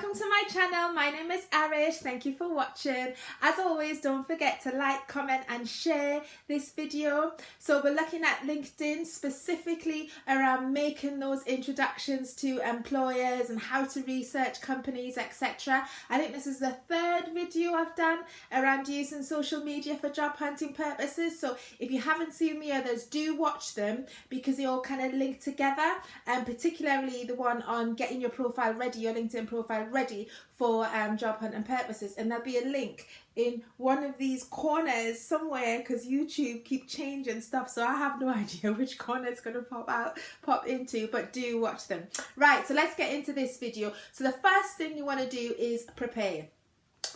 welcome to my channel. My name is Arit. Thank you for watching. As always, don't forget to like, comment and share this video. So we're looking at LinkedIn, specifically around making those introductions to employers and how to research companies, etc. I think this is the third video I've done around using social media for job hunting purposes. So if you haven't seen the others, do watch them because they all kind of link together, and particularly the one on getting your profile ready, your LinkedIn profile ready for job hunting purposes. And there'll be a link in one of these corners somewhere because YouTube keep changing stuff, so I have no idea which corner it's going to pop into, but do watch them. Right, so let's get into this video. So the first thing you want to do is prepare.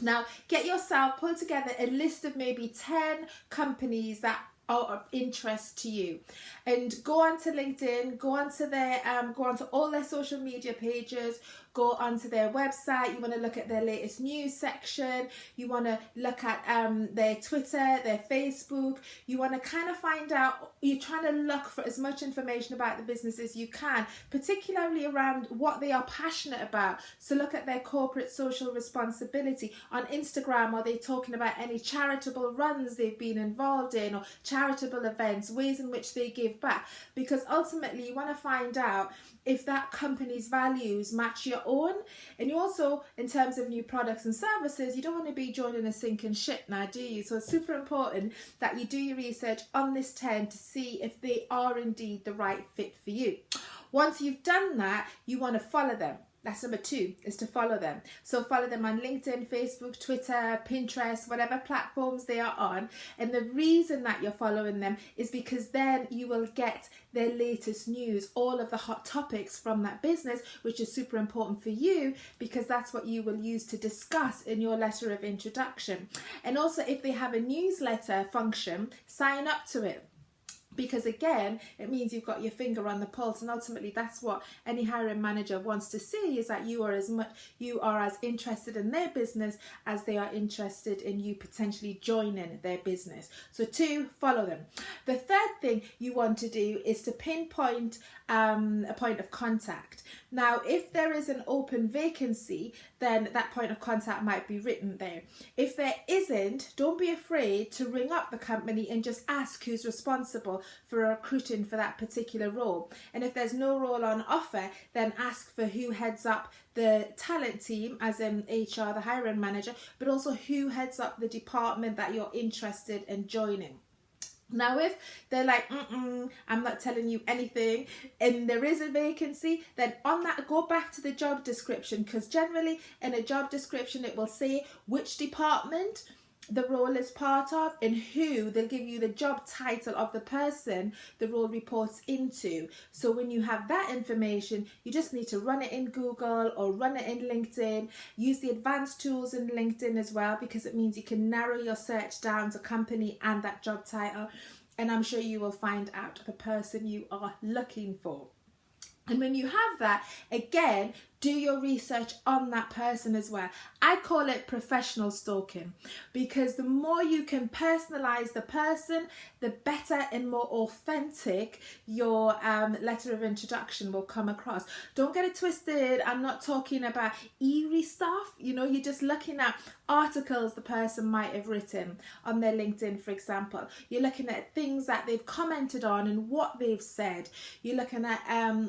Now get yourself, pull together a list of maybe 10 companies that are of interest to you, and go onto LinkedIn, go onto all their social media pages, go onto their website. You want to look at their latest news section, you want to look at their Twitter, their Facebook. You want to kind of find out, you're trying to look for as much information about the business as you can, particularly around what they are passionate about. So look at their corporate social responsibility. On Instagram, are they talking about any charitable runs they've been involved in, or charitable events, ways in which they give back? Because ultimately you want to find out if that company's values match your own. And you also, in terms of new products and services, you don't want to be joining a sinking ship now, do you? So it's super important that you do your research on this 10 to see if they are indeed the right fit for you. Once you've done that, you want to follow them. That's number 2, is to follow them. So follow them on LinkedIn, Facebook, Twitter, Pinterest, whatever platforms they are on. And the reason that you're following them is because then you will get their latest news, all of the hot topics from that business, which is super important for you because that's what you will use to discuss in your letter of introduction. And also, if they have a newsletter function, sign up to it. Because again, it means you've got your finger on the pulse, and ultimately that's what any hiring manager wants to see, is that you are as interested in their business as they are interested in you potentially joining their business. So 2, follow them. The third thing you want to do is to pinpoint a point of contact. Now, if there is an open vacancy, then that point of contact might be written there. If there isn't, don't be afraid to ring up the company and just ask who's responsible for recruiting for that particular role. And if there's no role on offer, then ask for who heads up the talent team, as in HR, the hiring manager, but also who heads up the department that you're interested in joining. Now, if they're like, I'm not telling you anything, and there is a vacancy, then on that, go back to the job description, because generally in a job description, it will say which department the role is part of and who. They'll give you the job title of the person the role reports into. So when you have that information, you just need to run it in Google or run it in LinkedIn. Use the advanced tools in LinkedIn as well, because it means you can narrow your search down to company and that job title, and I'm sure you will find out the person you are looking for. And when you have that, again, do your research on that person as well. I call it professional stalking, because the more you can personalize the person, the better and more authentic your letter of introduction will come across. Don't get it twisted. I'm not talking about eerie stuff. You know, you're just looking at articles the person might have written on their LinkedIn, for example. You're looking at things that they've commented on and what they've said. You're looking at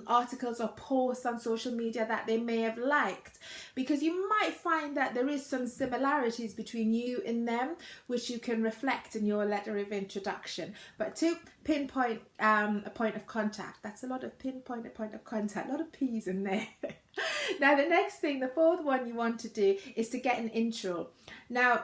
articles or posts on social media that they may have liked, because you might find that there is some similarities between you and them, which you can reflect in your letter of introduction. But to pinpoint a point of contact, that's a lot of pinpoint a point of contact, a lot of P's in there. Now the next thing, the 4th one you want to do, is to get an intro. Now,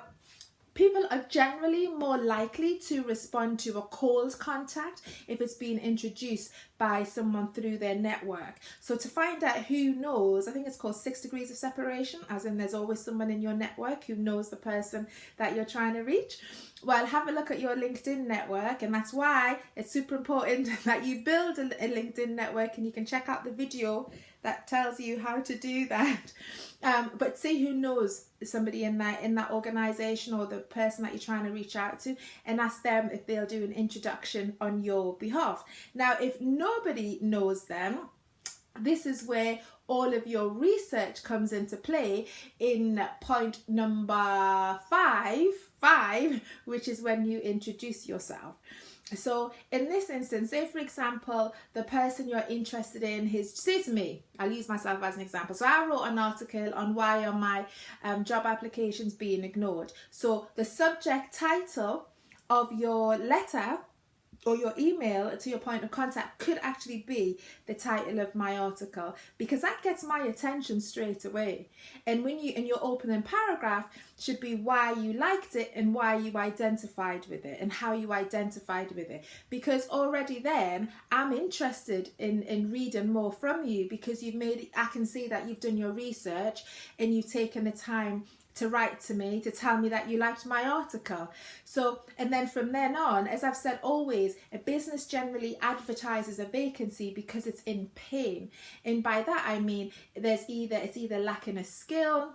people are generally more likely to respond to a cold contact if it's been introduced by someone through their network. So to find out who knows, I think it's called 6 degrees of separation, as in there's always someone in your network who knows the person that you're trying to reach. Well, have a look at your LinkedIn network, and that's why it's super important that you build a LinkedIn network, and you can check out the video that tells you how to do that. But see who knows somebody in that organization or the person that you're trying to reach out to, and ask them if they'll do an introduction on your behalf. Now, if nobody knows them, this is where all of your research comes into play in point number five, which is when you introduce yourself. So in this instance, say for example, the person you're interested in says me, I'll use myself as an example. So I wrote an article on why are my job applications being ignored. So the subject title of your letter or your email to your point of contact could actually be the title of my article, because that gets my attention straight away. And when you, in your opening paragraph, should be why you liked it and why you identified with it and how you identified with it, because already then I'm interested in reading more from you, because I can see that you've done your research and you've taken the time to write to me to tell me that you liked my article. So, and then from then on, as I've said always, a business generally advertises a vacancy because it's in pain. And by that I mean it's either lacking a skill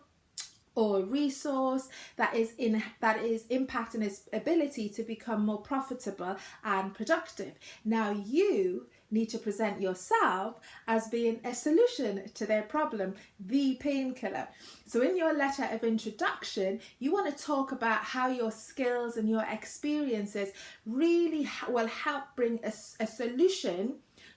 or a resource that is impacting its ability to become more profitable and productive. Now you need to present yourself as being a solution to their problem, the painkiller. So in your letter of introduction, you want to talk about how your skills and your experiences really will help bring a solution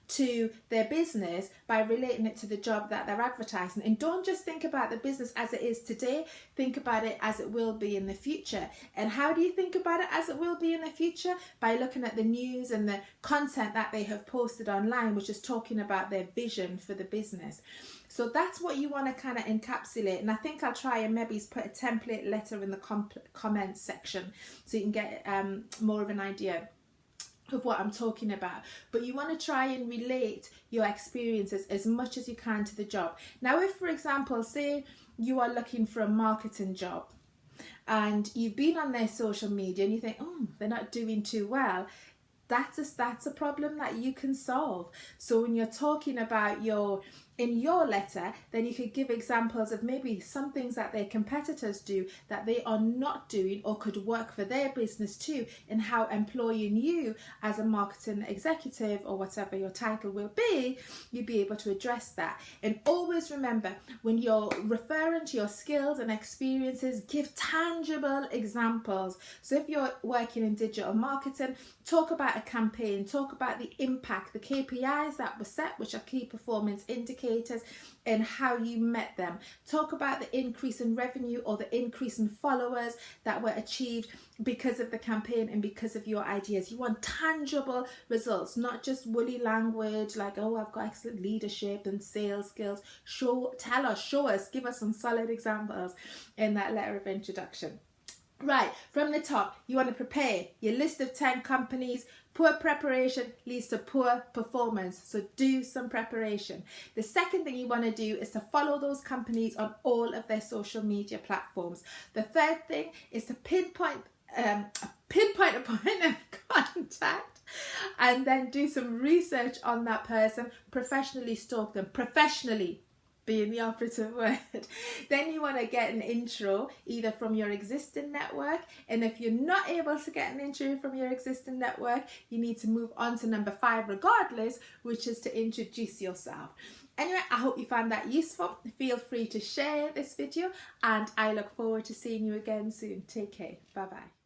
to their business by relating it to the job that they're advertising. And don't just think about the business as it is today, think about it as it will be in the future. And how do you think about it as it will be in the future? By looking at the news and the content that they have posted online, which is talking about their vision for the business. So that's what you want to kind of encapsulate. And I think I'll try and maybe put a template letter in the comments section so you can get more of an idea of what I'm talking about. But you want to try and relate your experiences as much as you can to the job. Now, if for example, say you are looking for a marketing job and you've been on their social media and you think, oh, they're not doing too well, that's a problem that you can solve. So when you're talking about in your letter, then you could give examples of maybe some things that their competitors do that they are not doing or could work for their business too, and how employing you as a marketing executive or whatever your title will be, you'll be able to address that. And always remember, when you're referring to your skills and experiences, give tangible examples. So if you're working in digital marketing, talk about a campaign, talk about the impact, the KPIs that were set, which are key performance indicators, and how you met them. Talk about the increase in revenue or the increase in followers that were achieved because of the campaign and because of your ideas. You want tangible results, not just woolly language like, oh, I've got excellent leadership and sales skills. Show us, give us some solid examples in that letter of introduction. Right, from the top, you want to prepare your list of 10 companies. Poor preparation leads to poor performance, so do some preparation. The second thing you want to do is to follow those companies on all of their social media platforms. The third thing is to pinpoint a point of contact and then do some research on that person, professionally stalk them, professionally being the operative word. Then you want to get an intro either from your existing network, and if you're not able to get an intro from your existing network, you need to move on to number 5 regardless, which is to introduce yourself. Anyway, I hope you found that useful. Feel free to share this video and I look forward to seeing you again soon. Take care. Bye bye.